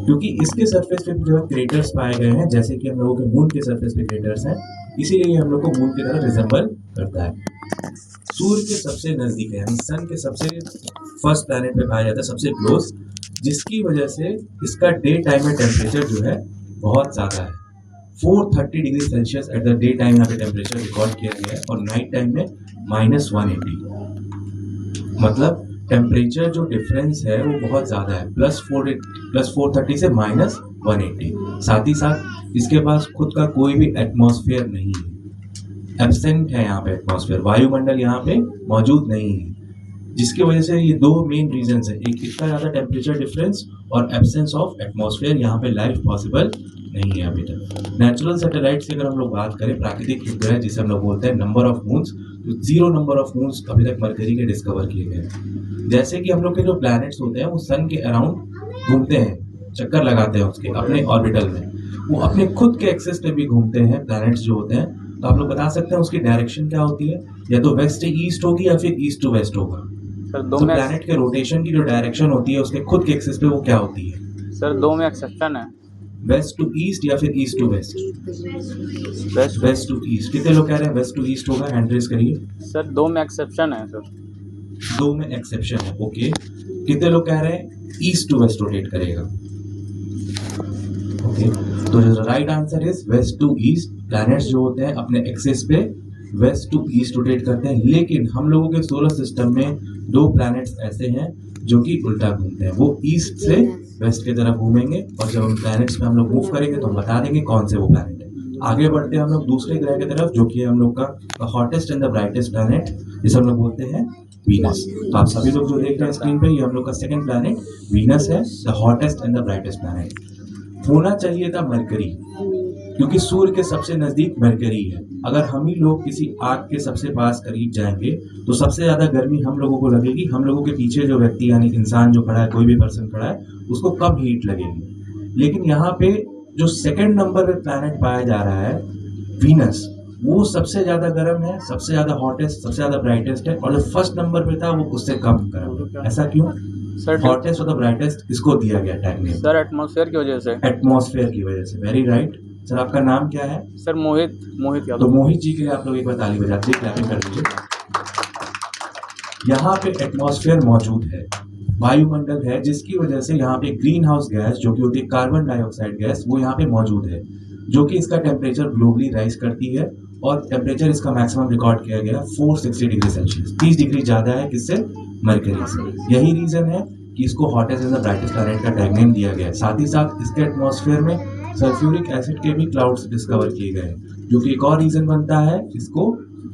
क्योंकि इसके सरफेस पे जो है क्रेटर्स पाए गए हैं, जैसे कि हम लोगों के मून के सरफेस पे क्रेटर्स हैं, इसीलिए ये हम लोग को मून की तरह रिजेंबल करता है। सूर्य के सबसे नजदीक है, यानी सन के सबसे फर्स्ट प्लैनेट पे पाया जाता है, सबसे क्लोज, जिसकी वजह से इसका डे टाइम में टेम्परेचर जो है बहुत ज़्यादा है। 430 degree Celsius at the day time यहाँ पे टेम्परेचर रिकॉर्ड किया गया है, और नाइट टाइम में -180। मतलब टेम्परेचर जो डिफरेंस है वो बहुत ज़्यादा है, +430 से -180। साथ ही साथ इसके पास खुद का कोई भी एटमॉस्फेयर नहीं है, एब्सेंट है यहाँ पे एटमॉस्फेयर, वायुमंडल यहाँ पे मौजूद नहीं है, जिसकी वजह से ये दो मेन रीजन है, एक इतना ज़्यादा टेम्परेचर डिफरेंस और एब्सेंस ऑफ एटमॉस्फेयर, यहाँ पे लाइफ पॉसिबल नहीं है अभी तक। नेचुरल सैटेलाइट की अगर हम लोग बात करें, प्राकृतिक उपग्रह जिसे हम लोग बोलते हैं नंबर ऑफ मून्स, तो 0 नंबर ऑफ मून्स अभी तक मरकरी के डिस्कवर किए गए हैं। जैसे कि हम लोग के जो प्लैनेट्स होते हैं वो सन के अराउंड घूमते हैं, चक्कर लगाते हैं उसके अपने ऑर्बिटल में, वो अपने खुद के एक्सिस पे भी घूमते हैं प्लैनेट्स जो होते हैं। तो आप लोग बता सकते हैं उसकी डायरेक्शन क्या होती है, या तो वेस्ट से ईस्ट होगी या फिर ईस्ट टू वेस्ट होगा। सर तो प्लैनेट के रोटेशन की जो डायरेक्शन होती है उसके खुद के एक्सिस पे वो क्या होती है? सर दो में एक्सेप्शन है, वेस्ट टू ईस्ट या फिर east to west? West to east. कितने लोग कह रहे हैं वेस्ट टू ईस्ट होगा? हैंड रेज करिए। सर दो में एक्सेप्शन है सर। 2 में एक्सेप्शन है, ओके। कितने लोग कह रहे हैं ईस्ट टू वेस्ट रोटेट करेगा? ओके, तो जो right answer is west to east. Planets जो होते हैं अपने एक्सिस पे वेस्ट टू ईस्ट रोटेट करते हैं, लेकिन हम लोगों के सोलर सिस्टम में 2 प्लैनेट्स ऐसे हैं जो कि उल्टा घूमते हैं, वो ईस्ट से वेस्ट की तरफ घूमेंगे, और जब हम प्लैनेट्स पे हम लोग मूव करेंगे तो हम बता देंगे कौन से वो प्लैनेट है। आगे बढ़ते हैं हम लोग दूसरे ग्रह की तरफ, जो कि हम लोग का hottest and the brightest planet, जिसे हम लोग बोलते हैं वीनस। तो आप सभी लोग जो देख रहे हैं स्क्रीन पे, ये हम लोग का सेकंड प्लैनेट वीनस है, the hottest and the brightest planet. होना चाहिए था मरकरी, क्योंकि सूर्य के सबसे नजदीक मरकरी है। अगर हम ही लोग किसी आग के सबसे पास करीब जाएंगे तो सबसे ज्यादा गर्मी हम लोगों को लगेगी, हम लोगों के पीछे जो व्यक्ति यानी इंसान जो खड़ा है, कोई भी पर्सन खड़ा है, उसको कम हीट लगेगी। लेकिन यहाँ पे जो सेकंड नंबर पे प्लैनेट पाया जा रहा है वीनस, वो सबसे ज्यादा गर्म है, सबसे ज्यादा हॉटेस्ट, सबसे ज्यादा ब्राइटेस्ट है, और जो फर्स्ट नंबर पे था वो उससे कम गर्म है। ऐसा क्यों? सर हॉटेस्ट और द ब्राइटेस्ट इसको दिया गया टैग नेम, सर एटमॉस्फेयर की वजह से। एटमॉस्फेयर की वजह से। Very right. सर आपका नाम क्या है? सर मोहित यादव। तो मोहित जी के लिए आप लोग एक बार ताली बजा दीजिए, क्लैपिंग कर दीजिए। यहाँ पे एटमॉस्फेयर मौजूद है, वायुमंडल है, जिसकी वजह से यहाँ पे ग्रीन हाउस गैस जो कि होती है कार्बन डाइऑक्साइड गैस, वो यहाँ पे मौजूद है, जो कि इसका टेम्परेचर ग्लोबली राइज करती है, और टेम्परेचर इसका मैक्सिमम रिकॉर्ड किया गया 460 डिग्री सेल्सियस, 30 डिग्री ज्यादा है किससे? मरकरी से। यही रीजन है कि इसको hottest and the brightest planet का टैग नेम दिया गया है। साथ ही साथ इसके एटमॉस्फेयर में सल्फ्यूरिक एसिड के भी क्लाउड्स डिस्कवर किए गए हैं, जो कि एक और रीजन बनता है इसको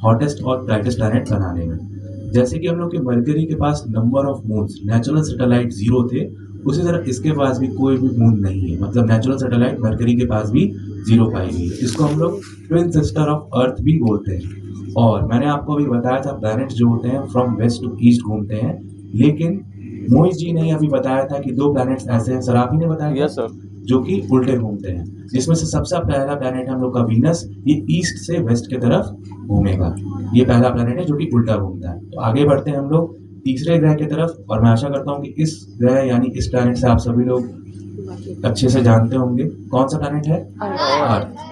हॉटेस्ट और ब्राइटेस्ट प्लैनेट बनाने में। जैसे कि हम लोग के मरकरी के पास number of moons, natural satellite 0 थे, उसी तरह इसके पास भी कोई भी मून नहीं है, मतलब नेचुरल सैटेलाइट मरकरी के पास भी 0 पाई गई है। इसको हम लोग ट्विन सिस्टर ऑफ अर्थ भी बोलते हैं। और मैंने आपको अभी बताया था प्लैनेट्स जो होते हैं फ्रॉम वेस्ट टू ईस्ट घूमते हैं, लेकिन मोहित जी ने अभी बताया था कि 2 प्लैनेट्स ऐसे हैं, सर आप ही ने बताया? Yes sir. जो कि उल्टे घूमते हैं, जिसमें से सबसे पहला प्लैनेट हम लोग का वीनस, ये ईस्ट से वेस्ट की तरफ घूमेगा, ये पहला प्लैनेट है जो कि उल्टा घूमता है। तो आगे बढ़ते हैं हम लोग तीसरे ग्रह की तरफ, और मैं आशा करता हूँ कि इस ग्रह यानी इस प्लैनेट से आप सभी लोग अच्छे से जानते होंगे। कौन सा प्लैनेट है? अर्थ।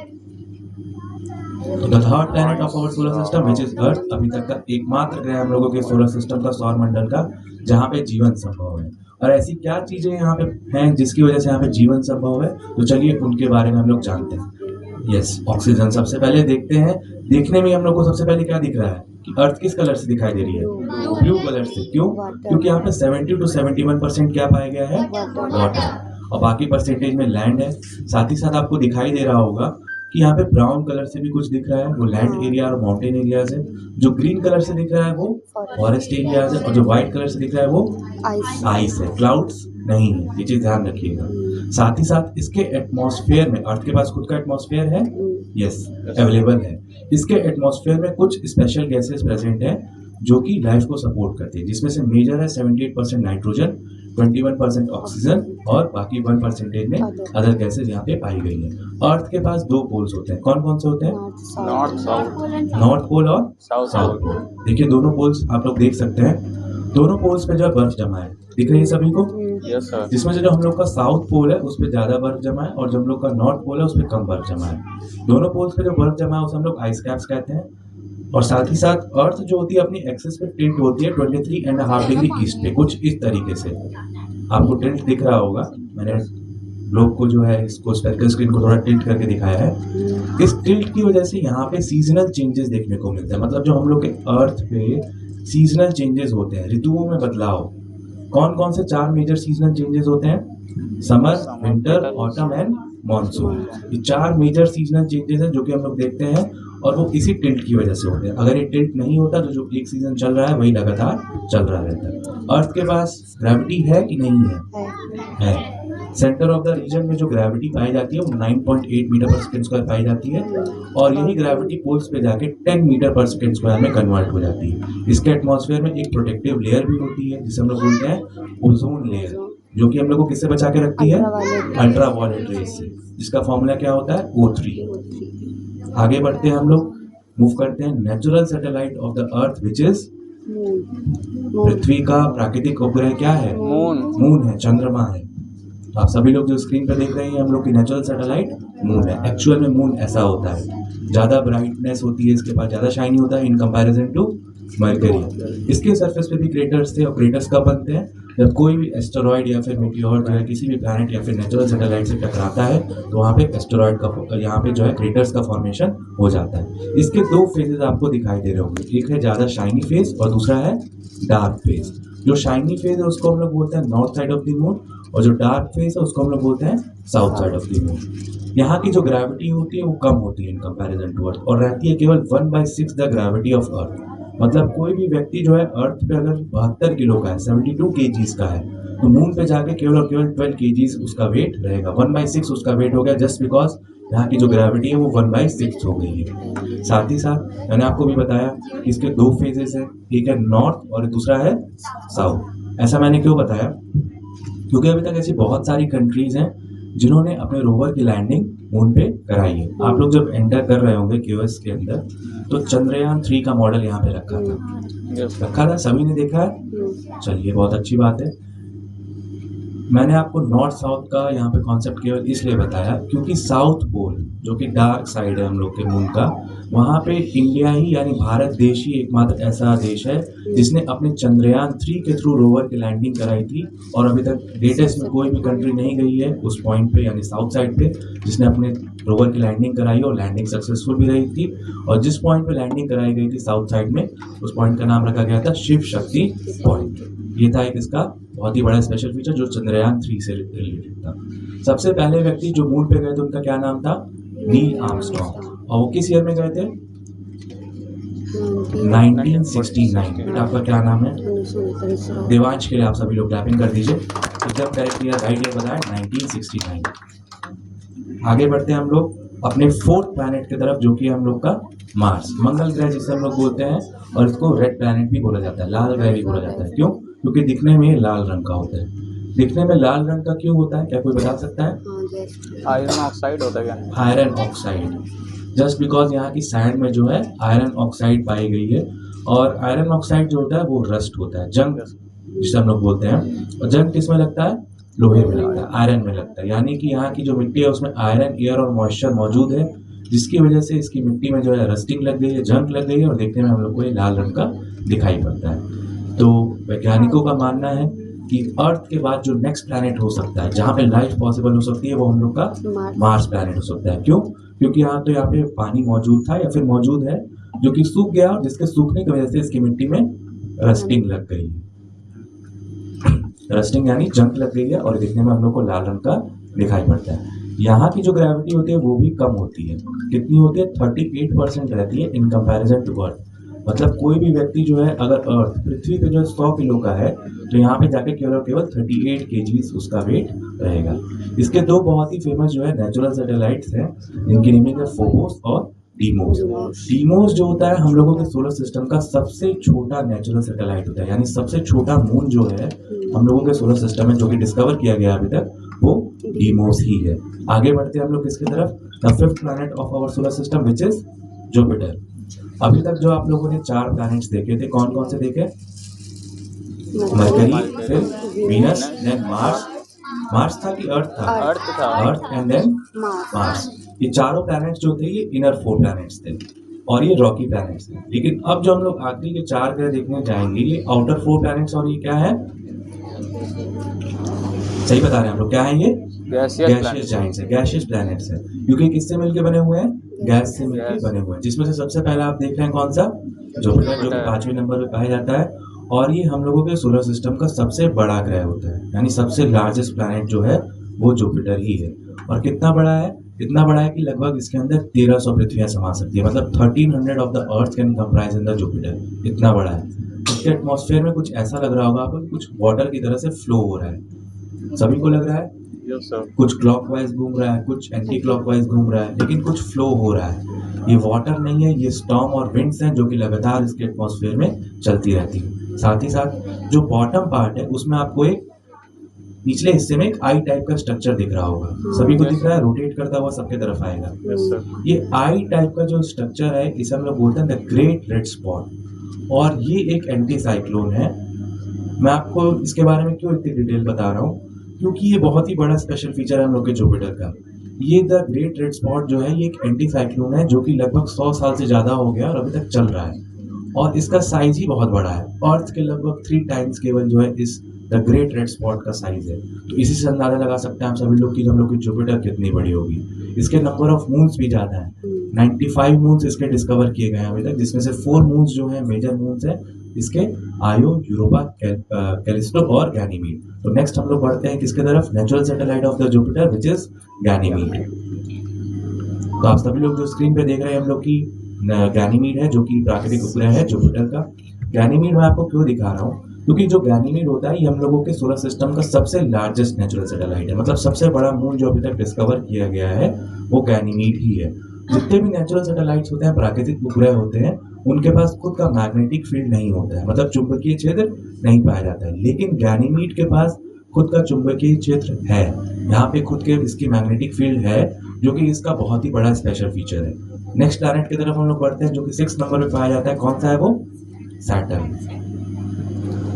तो the third planet of our solar system which is Earth, अभी तक का एकमात्र ग्रह हम लोगों के सोलर सिस्टम का, सौर मंडल का, जहाँ पे जीवन संभव है। और ऐसी क्या चीजें यहाँ पे हैं जिसकी वजह से यहाँ पे जीवन संभव है, तो चलिए उनके बारे में हम लोग जानते हैं। Yes, oxygen. सबसे पहले देखते हैं, देखने में हम लोग को सबसे पहले क्या दिख रहा है कि अर्थ किस कलर से दिखाई दे रही है? ब्लू कलर से। क्यों? क्योंकि यहाँ पे 70 to 71% क्या पाया गया है? वाटर, और बाकी परसेंटेज में लैंड है। साथ ही साथ आपको दिखाई दे रहा होगा कि यहाँ पे ब्राउन कलर से भी कुछ दिख रहा है, वो लैंड एरिया और माउंटेन एरियाज है। जो ग्रीन कलर से दिख रहा है वो फॉरेस्ट एरियाज है, और जो व्हाइट कलर से दिख रहा है वो आइस है, क्लाउड्स नहीं है, ये चीज ध्यान रखिएगा। साथ ही साथ इसके एटमॉस्फेयर में, अर्थ के पास खुद का एटमॉस्फेयर है, यस, अवेलेबल है। इसके एटमॉस्फेयर में कुछ स्पेशल गैसेस प्रेजेंट है जो कि लाइफ को सपोर्ट करती है, जिसमें से मेजर है 78% नाइट्रोजन, 21% ऑक्सीजन, और बाकी 1% में अदर गैसेस यहाँ पे पाई गई है। अर्थ के पास 2 पोल्स होते हैं, कौन कौन से होते हैं? नॉर्थ पोल और साउथ पोल। देखिए दोनों पोल्स आप लोग देख सकते हैं, दोनों पोल्स पे जो है बर्फ जमा है, दिख रही है सभी को? Yes sir. जिसमें से जो हम लोग का साउथ पोल है उस पर ज़्यादा बर्फ जमा है, और जो हम लोग का नॉर्थ पोल है उस पर कम बर्फ जमा है। दोनों पोल्स पे जो बर्फ जमा है उसे हम लोग आइस कैप्स कहते हैं। और साथ ही साथ अर्थ जो होती है अपनी एक्सिस पे टिल्ट होती है 23.5 डिग्री ईस्ट पे, कुछ इस तरीके से। आपको टिल्ट दिख रहा होगा, मैंने लोग को जो है इसको स्पेक्ट्रल स्क्रीन को थोड़ा टिल्ट करके दिखाया है। इस टिल्ट की वजह से यहाँ पे सीजनल चेंजेस देखने को मिलते हैं। मतलब जो हम लोग के अर्थ पे सीजनल चेंजेस होते हैं, ऋतुओं में बदलाव। कौन कौन से 4 मेजर सीजनल चेंजेस होते हैं? Summer, winter, autumn and monsoon. ये 4 मेजर सीजनल चेंजेस हैं जो कि हम लोग देखते हैं, और वो इसी टिल्ट की वजह से होते हैं। अगर ये टिल्ट नहीं होता तो जो एक सीजन चल रहा है वही लगातार चल रहा रहता है। अर्थ के पास ग्रेविटी है कि नहीं है? है। सेंटर ऑफ द रीजन में जो ग्रेविटी पाई जाती है वो 9.8 मीटर पर सेकेंड स्क्वायर पाई जाती है, और यही ग्रेविटी पोल्स पे जाके 10 मीटर पर सेकेंड स्क्वायर में कन्वर्ट हो जाती है। इसके एटमॉस्फेयर में एक प्रोटेक्टिव लेयर भी होती है जिसे हम लोग बोलते हैं ओजोन लेयर, जो कि हम लोग को किससे बचा के रखती है? अल्ट्रावायलेट रेज से, जिसका फॉर्मूला क्या होता है? O3। आगे बढ़ते हैं हम लोग, मूव करते हैं। Natural satellite of the Earth which is, पृथ्वी का प्राकृतिक उपग्रह क्या है? मून है, चंद्रमा है। आप सभी लोग जो स्क्रीन पर देख रहे हैं हम लोग की नेचुरल सैटेलाइट मून है। एक्चुअल में मून ऐसा होता है, ज़्यादा ब्राइटनेस होती है इसके पास, ज़्यादा शाइनी होता है इन कंपैरिजन टू मरकरी। इसके सरफेस पे भी क्रेटर्स थे, और क्रेटर्स कब बनते हैं? जब कोई भी एस्टेरॉइड या फिर मीटियोर जो है किसी भी प्लैनेट या फिर नेचुरल सैटेलाइट से टकराता है तो वहाँ पे एस्टेरॉइड का, यहाँ पे जो है क्रेटर्स का फॉर्मेशन हो जाता है। इसके 2 फेजेस आपको दिखाई दे रहे होंगे, एक है ज़्यादा शाइनी फेज और दूसरा है डार्क फेज। जो शाइनी फेज है उसको हम लोग बोलते हैं north side of the moon, और जो डार्क फेज है उसको हम लोग बोलते हैं south side of the moon. यहाँ की जो ग्रेविटी होती है वो कम होती है इन कंपैरिजन टू अर्थ, और रहती है केवल 1/6 द ग्रेविटी ऑफ अर्थ। मतलब कोई भी व्यक्ति जो है अर्थ पे अगर 72 किलो का है, 72 kgs का है, तो मून पे जाके केवल और केवल 12 kgs उसका वेट रहेगा। 1/6 उसका वेट हो गया, जस्ट बिकॉज यहाँ की जो ग्रेविटी है वो 1/6 हो गई है। साथ ही साथ मैंने आपको भी बताया कि इसके 2 फेजेस हैं, एक है नॉर्थ और दूसरा है साउथ। ऐसा मैंने क्यों बताया? क्योंकि अभी तक ऐसी बहुत सारी कंट्रीज हैं जिन्होंने अपने रोवर की लैंडिंग मून पे कराई है। आप लोग जब एंटर कर रहे होंगे क्यूएस के अंदर, तो चंद्रयान 3 का मॉडल यहाँ पे रखा था, सभी ने देखा है? चलिए, बहुत अच्छी बात है। मैंने आपको नॉर्थ साउथ का यहाँ पे कॉन्सेप्ट केवल इसलिए बताया क्योंकि साउथ पोल जो कि डार्क साइड है हम लोग के मून का, वहाँ पे इंडिया ही यानी भारत देश ही एकमात्र ऐसा देश है जिसने अपने चंद्रयान 3 के थ्रू रोवर की लैंडिंग कराई थी, और अभी तक लेटेस्ट में कोई भी कंट्री नहीं गई है उस पॉइंट पे यानी साउथ साइड पे जिसने अपने रोवर की लैंडिंग कराई, और लैंडिंग सक्सेसफुल भी रही थी। और जिस पॉइंट पे लैंडिंग कराई गई थी साउथ साइड में, उस पॉइंट का नाम रखा गया था शिव शक्ति पॉइंट। ये था एक इसका बहुत ही बड़ा स्पेशल फीचर जो चंद्रयान 3 से रिलेटेड था। सबसे पहले व्यक्ति जो मून पे गए थे उनका क्या नाम था? Neil Armstrong. और वो किस ईयर में गए थे? 1969। बेटा आपका क्या नाम है? देवांश। के लिए आप सभी लोग क्लैपिंग कर दीजिए। एकदम करेक्ट ईयर, राइट ईयर बताया 1969। आगे बढ़ते हैं हम लोग अपने 4th प्लैनेट की तरफ जो कि हम लोग का मार्स, मंगल ग्रह जिसे हम लोग बोलते हैं, और इसको रेड प्लैनेट भी बोला जाता है, लाल ग्रह भी बोला जाता है। क्यों? क्योंकि दिखने में लाल रंग का होता है। दिखने में लाल रंग का क्यों होता है, क्या कोई बता सकता है? आयरन ऑक्साइड होता है क्या? आयरन ऑक्साइड, जस्ट बिकॉज यहाँ की सैंड में जो है आयरन ऑक्साइड पाई गई है, और आयरन ऑक्साइड जो होता है वो रस्ट होता है, जंग जिसे हम लोग बोलते हैं। और जंग किस में लगता है? लोहे में लगता है, आयरन में लगता है। यानी कि यहाँ की जो मिट्टी है उसमें आयरन, एयर और मॉइस्चर मौजूद है, जिसकी वजह से इसकी मिट्टी में जो है रस्टिंग लग गई है, जंग लग गई है, और देखने में हम लोग को ये लाल रंग का दिखाई पड़ता है। तो वैज्ञानिकों का मानना है कि अर्थ के बाद जो नेक्स्ट प्लैनेट हो सकता है जहाँ पे लाइफ पॉसिबल हो सकती है वो हम लोग का मार्स प्लैनेट हो सकता है। क्यों? क्योंकि यहाँ पे पानी मौजूद था या फिर मौजूद है जो कि सूख गया, और जिसके सूखने की वजह से इसकी मिट्टी में रस्टिंग लग गई है। रस्टिंग यानी जंग लग गई है, और दिखने में हम लोग को लाल रंग का दिखाई पड़ता है। यहाँ की जो ग्रेविटी होती है वो भी कम होती है। कितनी होती है? 38% रहती है इन कंपैरिजन टू अर्थ। मतलब कोई भी व्यक्ति जो है अगर अर्थ पृथ्वी पे जो 100 किलो का है तो यहाँ पे जाके केवल और केवल 38 kgs उसका वेट रहेगा। इसके 2 बहुत ही फेमस जो है नेचुरल सैटेलाइट्स हैं, जिनकी नेमिंग है फोबोस और डीमोस। डीमोस जो होता है हम लोगों के सोलर सिस्टम का सबसे छोटा नेचुरल सैटेलाइट होता है, यानी सबसे छोटा मून जो है हम लोगों के सोलर सिस्टम में जो कि डिस्कवर किया गया अभी तक, वो डीमोस ही है। आगे बढ़ते हैं हम लोग किसकी तरफ? The 5th planet of our solar system which is Jupiter. अभी तक जो आप लोगों ने 4 प्लैनेट्स देखे थे, कौन कौन से देखे? मरकरी, फिर वीनस, देन मार्स, मार्स था कि अर्थ था? अर्थ था। Earth and then Mars. ये चारों प्लैनेट्स जो थे ये इनर 4 प्लैनेट्स थे और ये रॉकी प्लैनेट्स थे। लेकिन अब जो हम लोग आखिरी के 4 ग्रह देखने जाएंगे ये आउटर 4 प्लैनेट्स और ये क्या है? सही बता रहे हैं हम लोग, क्या है ये? गैसियस जाइंट्स है, गैसियस प्लैनेट्स है, क्योंकि किससे मिलके बने हुए हैं? गैस से मिलके बने हुए हैं। जिसमें से सबसे पहला आप देख रहे हैं कौन सा? जुपिटर, जो कि 5वें नंबर पे पाया जाता है और ये हम लोगों के सोलर सिस्टम का सबसे बड़ा ग्रह होता है, यानी सबसे लार्जेस्ट प्लैनेट जो है वो जुपिटर ही है। और कितना बड़ा है? इतना बड़ा है कि लगभग इसके अंदर 1300 पृथ्वियां समा सकती है, मतलब 1300 of the earth can comprise in the Jupiter. इतना बड़ा है। इसके एटमॉस्फेयर में कुछ ऐसा लग रहा होगा आपको, कुछ वाटर की तरह से फ्लो हो रहा है। सभी को लग रहा है? Yes sir. कुछ क्लॉकवाइज घूम रहा है, कुछ एंटी क्लॉकवाइज घूम रहा है, लेकिन कुछ फ्लो हो रहा है। ये वाटर नहीं है, ये स्टॉर्म और विंड्स हैं जो कि लगातार इसके एटमॉस्फेयर में चलती रहती है। साथ ही साथ जो बॉटम पार्ट है उसमें आपको एक निचले हिस्से में एक आई टाइप का स्ट्रक्चर दिख रहा होगा। सभी को दिख रहा है? रोटेट करता हुआ सबके तरफ आएगा। Yes sir. ये आई टाइप का जो स्ट्रक्चर है इसे हम लोग बोलते हैं द ग्रेट रेड स्पॉट और ये एक एंटी साइक्लोन है। मैं आपको इसके बारे में क्यों इतनी डिटेल बता रहा हूँ, क्योंकि ये बहुत ही बड़ा स्पेशल फीचर है हम लोग के जुपिटर का। ये द ग्रेट रेड स्पॉट जो है ये एक एंटी साइक्लोन है जो कि लगभग 100 साल से ज़्यादा हो गया और अभी तक चल रहा है और इसका साइज ही बहुत बड़ा है। अर्थ के लगभग 3 टाइम्स केवल जो है इस द ग्रेट रेड स्पॉट का साइज है। तो इसी से अंदाजा लगा सकते हैं आप सभी लोग कि हम लोग की जुपिटर कितनी बड़ी होगी। इसके नंबर ऑफ मून्स भी ज़्यादा है, 95 मून्स इसके डिस्कवर किए गए हैं अभी तक, जिसमें से 4 मून्स जो है मेजर मून्स है इसके, आयो, यूरोपा, कैलिस्टो और गैनीमीड। तो नेक्स्ट हम लोग बढ़ते हैं किसके तरफ? Natural satellite of the Jupiter which is Ganymede. तो आप सभी लोग जो स्क्रीन पे देख रहे हैं हम लोग की गैनीमीड है जो कि प्राकृतिक उपग्रह है जुपिटर का। गैनीमीड मैं आपको क्यों दिखा रहा हूँ, क्योंकि जो गैनीमीड होता है ये हम लोगों के सोलर सिस्टम का सबसे लार्जेस्ट नेचुरल सैटेलाइट है, मतलब सबसे बड़ा मून जो अभी तक डिस्कवर किया गया है वो गैनीमीड ही है। जितने भी नेचुरल सैटेलाइट्स होते हैं, प्राकृतिक उपग्रह होते हैं, उनके पास खुद का मैग्नेटिक फील्ड नहीं होता है, मतलब चुंबकीय क्षेत्र नहीं पाया जाता है। लेकिन गैनीमीड के पास खुद का चुंबकीय क्षेत्र है, यहाँ पे खुद के इसकी मैग्नेटिक फील्ड है जो कि इसका बहुत ही बड़ा स्पेशल फीचर है। नेक्स्ट प्लैनेट की तरफ हम लोग बढ़ते हैं जो कि 6 नंबर पे पाया जाता है। कौन सा है वो? सैटर्न।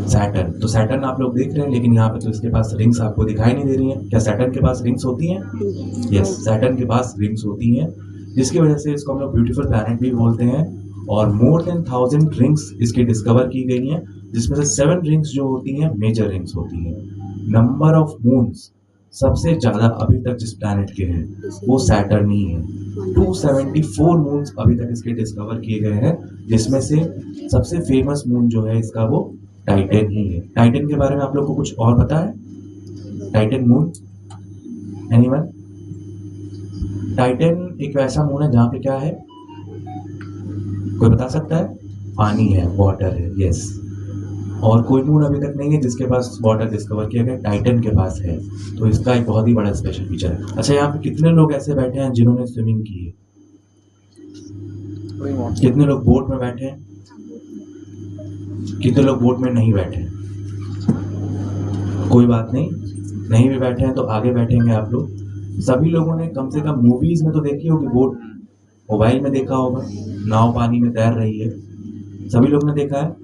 सैटर्न, तो सैटर्न आप लोग देख रहे हैं, लेकिन यहाँ पे तो इसके पास रिंग्स आपको दिखाई नहीं दे रही हैं। क्या सैटर्न के पास रिंग्स होती हैं? यस, सैटर्न के पास रिंग्स होती हैं, जिसकी वजह से इसको हम लोग ब्यूटीफुल प्लैनेट भी बोलते हैं। और मोर देन 1000 रिंग्स इसकी डिस्कवर की गई हैं, जिसमें से 7 रिंग्स जो होती हैं मेजर रिंग्स होती हैं। नंबर ऑफ मून्स सबसे ज़्यादा अभी तक जिस प्लैनेट के हैं वो सैटर्न ही है। 274 मून्स अभी तक इसके डिस्कवर किए गए हैं, जिसमें से सबसे फेमस मून जो है इसका वो टाइटन ही है। टाइटन के बारे में आप लोग को कुछ और पता है? Titan moon, anyone? टाइटन एक वैसा मून है जहाँ पे क्या है, कोई बता सकता है? पानी है, वाटर है। यस, और कोई मून अभी तक नहीं है जिसके पास वाटर डिस्कवर किया गया, टाइटन के पास है। तो इसका एक बहुत ही बड़ा स्पेशल फीचर है। अच्छा, यहाँ पे कितने लोग ऐसे बैठे हैं जिन्होंने स्विमिंग की है? कितने लोग बोट में बैठे हैं? कितने लोग बोट में नहीं बैठे हैं? कोई बात नहीं, नहीं भी बैठे हैं तो आगे बैठेंगे आप लोग। सभी लोगों ने कम से कम मूवीज में तो देखी होगी बोट, मोबाइल में देखा होगा, नाव पानी में तैर रही है, सभी लोग ने देखा है,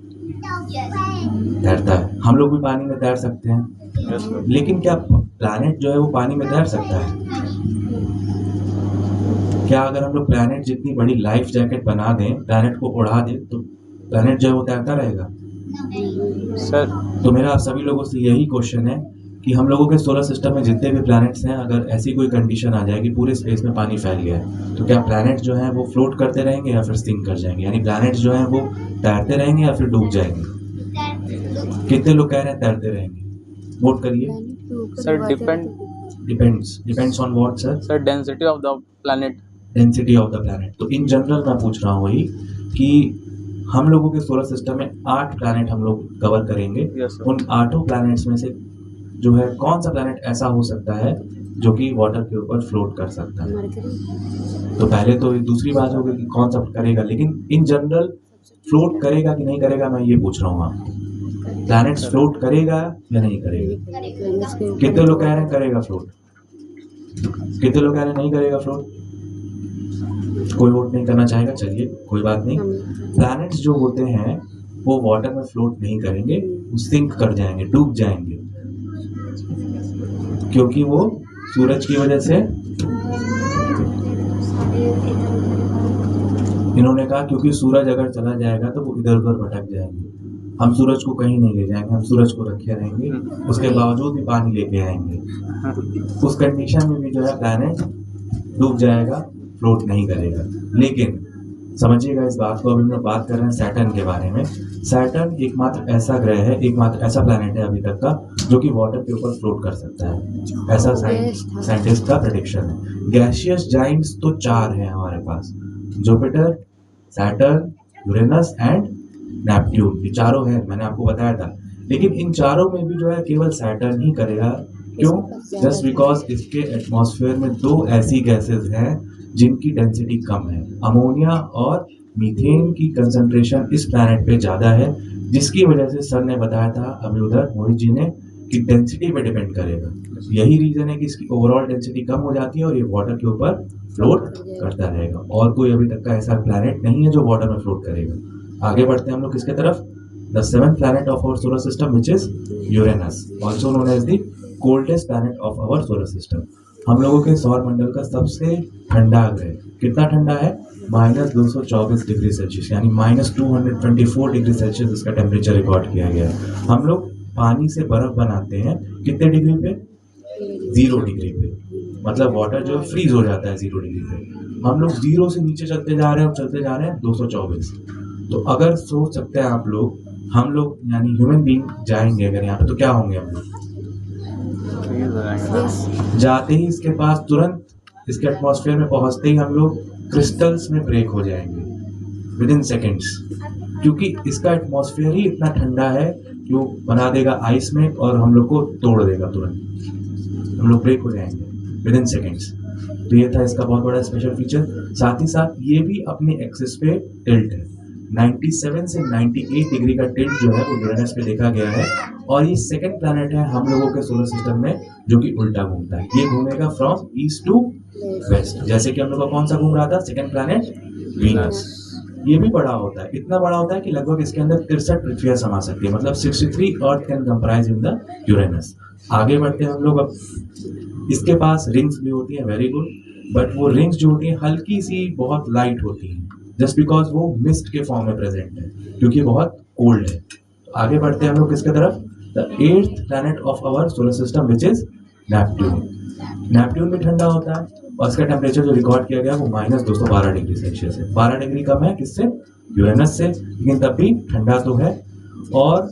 तैरता है। हम लोग भी पानी में तैर सकते हैं, लेकिन क्या प्लैनेट जो है वो पानी में तैर सकता है? क्या अगर हम लोग प्लैनेट जितनी बड़ी लाइफ जैकेट बना दें, प्लैनेट को उड़ा दें, तो प्लैनेट जो है वो तैरता रहेगा? सर, तो मेरा आप सभी लोगों से यही क्वेश्चन है कि हम लोगों के सोलर सिस्टम में जितने भी प्लैनेट्स हैं, अगर ऐसी कोई कंडीशन आ जाए कि पूरे स्पेस में पानी फैल गया है, तो क्या प्लैनेट जो है वो फ्लोट करते रहेंगे या फिर सिंक कर जाएंगे? यानी प्लैनेट्स जो है वो तैरते रहेंगे या फिर डूब जाएंगे? कितने लोग कह रहे हैं तैरते रहेंगे? वोट करिए। Sir depends on what sir? Sir, density of the planet. Density of the planet. तो इन जनरल मैं पूछ रहा हूँ वही कि हम लोगों के सोलर सिस्टम में 8 प्लैनेट हम लोग कवर करेंगे। Yes, sir. उन 8 प्लैनेट्स में से जो है कौन सा प्लैनेट ऐसा हो सकता है जो कि वाटर के ऊपर फ्लोट कर सकता है? तो पहले तो दूसरी बात होगी कि कौन सा करेगा, लेकिन इन जनरल फ्लोट करेगा कि नहीं करेगा मैं ये पूछ रहा हूँ आपको। प्लैनेट्स फ्लोट करेगा या नहीं करेगा? कितने लोग कह रहे हैं करेगा फ्लोट? कितने लोग कह रहे हैं नहीं करेगा फ्लोट? कोई वोट नहीं करना चाहेगा, चलिए कोई बात नहीं। प्लैनेट्स जो होते हैं वो वाटर में फ्लोट नहीं करेंगे, वो सिंक कर जाएंगे, डूब जाएंगे। क्योंकि वो सूरज की वजह से, इन्होंने कहा क्योंकि सूरज अगर चला जाएगा तो वो इधर उधर भटक जाएंगे, हम सूरज को कहीं नहीं ले जाएंगे, हम सूरज को रखे रहेंगे, उसके बावजूद भी पानी लेके आएंगे। उस कंडीशन में भी जो है प्लैनेट डूब जाएगा, फ्लोट नहीं करेगा। लेकिन समझिएगा इस बात को, अभी हम लोग बात कर रहे हैं सैटर्न के बारे में। सैटर्न एकमात्र ऐसा ग्रह है, एकमात्र ऐसा प्लैनेट है अभी तक का जो कि वाटर के ऊपर फ्लोट कर सकता है, ऐसा साइंटिस्ट का प्रेडिक्शन है। गैसियस जाइंट्स तो 4 हैं हमारे पास, Jupiter, Saturn, Uranus and Neptune, ये चारों हैं, मैंने आपको बताया था। लेकिन इन चारों में भी जो है केवल सैटर्न ही करेगा। क्यों? जस्ट बिकॉज इसके एटमॉस्फेयर में 2 ऐसी गैसेस हैं जिनकी डेंसिटी कम है। अमोनिया और मीथेन की कंसंट्रेशन इस प्लैनेट पे ज़्यादा है, जिसकी वजह से सर ने बताया था अभी उधर मोहित जी ने कि डेंसिटी पे डिपेंड करेगा। यही रीज़न है कि इसकी ओवरऑल डेंसिटी कम हो जाती है और ये वाटर के ऊपर फ्लोट करता रहेगा। और कोई अभी तक का ऐसा प्लैनेट नहीं है जो वाटर में फ्लोट करेगा। आगे बढ़ते हैं हम लोग किसके तरफ? The 7th planet of our solar system which is Uranus, also known as the coldest planet of our solar system। हम लोगों के सौर मंडल का सबसे ठंडा ग्रह। कितना ठंडा है? -224 डिग्री सेल्सियस, यानी -224 डिग्री सेल्सियस इसका टेम्परेचर रिकॉर्ड किया गया है। हम लोग पानी से बर्फ बनाते हैं कितने डिग्री पे? 0 डिग्री पे, मतलब वाटर जो फ्रीज हो जाता है 0 डिग्री पे। हम लोग 0 से नीचे चलते जा रहे हैं और चलते जा रहे हैं 224। तो अगर सोच सकते हैं आप लोग, हम लोग यानी ह्यूमन बीइंग जाएंगे अगर यहाँ पे तो क्या होंगे हम लोग? जाते ही इसके पास तुरंत इसके एटमॉस्फेयर में पहुंचते ही हम लोग क्रिस्टल्स में ब्रेक हो जाएंगे विद इन सेकेंड्स, क्योंकि इसका एटमॉस्फेयर ही इतना ठंडा है कि वो बना देगा आइस में और हम लोग को तोड़ देगा तुरंत, हम लोग ब्रेक हो जाएंगे विद इन सेकेंड्स। तो ये था इसका बहुत बड़ा स्पेशल फीचर। साथ ही साथ ये भी अपने एक्सिस पे टिल्ट है, 97 से 98 डिग्री का टिल्ट जो है वो यूरेनस पे देखा गया है। और ये सेकंड प्लैनेट है हम लोगों के सोलर सिस्टम में जो कि उल्टा घूमता है। ये घूमेगा फ्रॉम ईस्ट टू वेस्ट, जैसे कि हम लोग का कौन सा घूम रहा था सेकंड प्लैनेट? वीनस। ये भी बड़ा होता है, इतना बड़ा होता है कि लगभग इसके अंदर 63 पृथ्वियां समा सकती है, मतलब 63 earth can comprise in the Uranus. आगे बढ़ते हैं हम लोग। अब इसके पास रिंग्स भी होती है, वेरी गुड, बट वो रिंग्स जो होती है हल्की सी बहुत लाइट होती है, जस्ट बिकॉज वो मिस्ट के फॉर्म में प्रेजेंट है क्योंकि बहुत कोल्ड है। तो आगे बढ़ते हैं हम लोग किसके तरफ? The 8th planet of our solar system which is Neptune. Neptune भी ठंडा होता है और इसका टेम्परेचर जो रिकॉर्ड किया गया वो -212 डिग्री सेल्सियस है, 12 डिग्री कम है किससे? यूरेनस से, लेकिन तब भी ठंडा तो है। और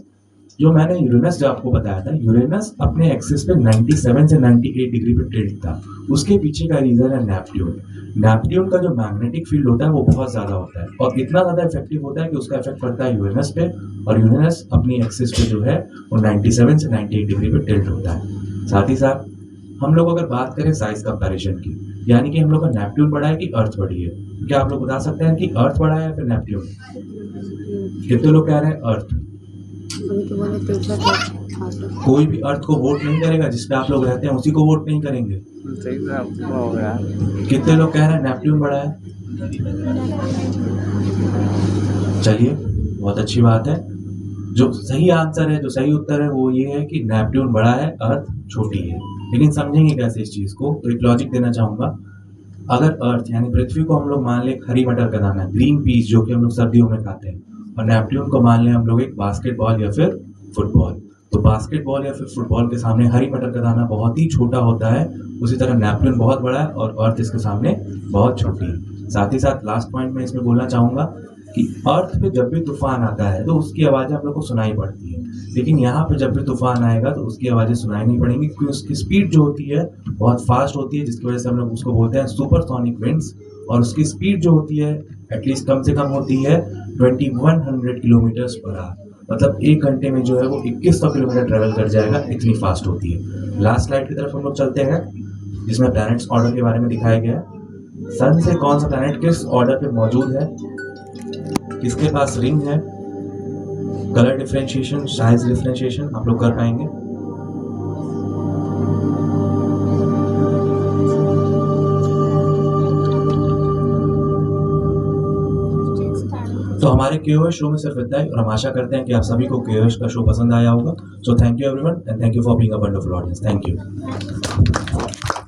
जो मैंने यूरेनस जो आपको बताया था, यूरेनस अपने एक्सिस पे 97 से 98 डिग्री पे टिल्ट था, उसके पीछे का रीजन है नेपट्यून। नेपट्यून का जो मैग्नेटिक फील्ड होता है वो बहुत ज़्यादा होता है और इतना ज़्यादा इफेक्टिव होता है कि उसका इफेक्ट पड़ता है यूरेनस पे, और यूरेनस अपनी एक्सिस पे जो है वो 97 से 98 डिग्री पे टिल्ट होता है। साथ ही साथ हम लोग अगर बात करें साइज कंपैरिजन की, यानी कि हम लोग का नेपट्यून बड़ा है कि अर्थ बड़ी है, क्या आप लोग बता सकते हैं कि अर्थ बड़ा है या फिर नेपट्यून? कितने लोग कह रहे हैं अर्थ? कोई भी अर्थ को वोट नहीं करेगा, जिसपे आप लोग रहते हैं उसी को वोट नहीं करेंगे। कितने लोग कह रहे हैं नेपट्यून बड़ा है? चलिए, बहुत अच्छी बात है। जो सही आंसर है, जो सही उत्तर है वो ये है कि नेपट्यून बड़ा है, अर्थ छोटी है। लेकिन समझेंगे कैसे इस चीज को? तो एक लॉजिक देना चाहूंगा। अगर अर्थ यानी पृथ्वी को हम लोग मान ले हरी मटर का दाना, ग्रीन पीस जो कि हम लोग सर्दियों में खाते हैं, और नेपट्यून को मान लें हम लोग एक बास्केटबॉल या फिर फुटबॉल, तो बास्केटबॉल या फिर फुटबॉल के सामने हरी मटर का दाना बहुत ही छोटा होता है, उसी तरह नेपट्यून बहुत बड़ा है और अर्थ इसके सामने बहुत छोटी है। साथ ही साथ लास्ट पॉइंट में इसमें बोलना चाहूंगा कि अर्थ पे जब भी तूफान आता है तो उसकी आवाज़ें हम लोग को सुनाई पड़ती है, लेकिन यहाँ पे जब भी तूफान आएगा तो उसकी आवाज़ें सुनाई नहीं पड़ेंगी क्योंकि उसकी स्पीड जो होती है बहुत फास्ट होती है, जिसकी वजह से हम लोग उसको बोलते हैं सुपरसोनिक विंड्स। और उसकी स्पीड जो होती है एटलीस्ट कम से कम होती है 2100 किलोमीटर्स पर आवर, मतलब 1 घंटे में जो है वो 2100 किलोमीटर ट्रेवल कर जाएगा, इतनी फास्ट होती है। लास्ट स्लाइड की तरफ हम लोग चलते हैं जिसमें प्लैनेट्स ऑर्डर के बारे में दिखाया गया है। सन से कौन सा प्लैनेट किस ऑर्डर पे मौजूद है, किसके पास रिंग है, कलर डिफरेंशिएशन, साइज डिफरेंशिएशन आप लोग कर पाएंगे? तो हमारे केओएस शो में सिर्फ इतना ही, और हम आशा करते हैं कि आप सभी को केओएस का शो पसंद आया होगा. So thank you everyone and thank you for being a wonderful audience. Thank you.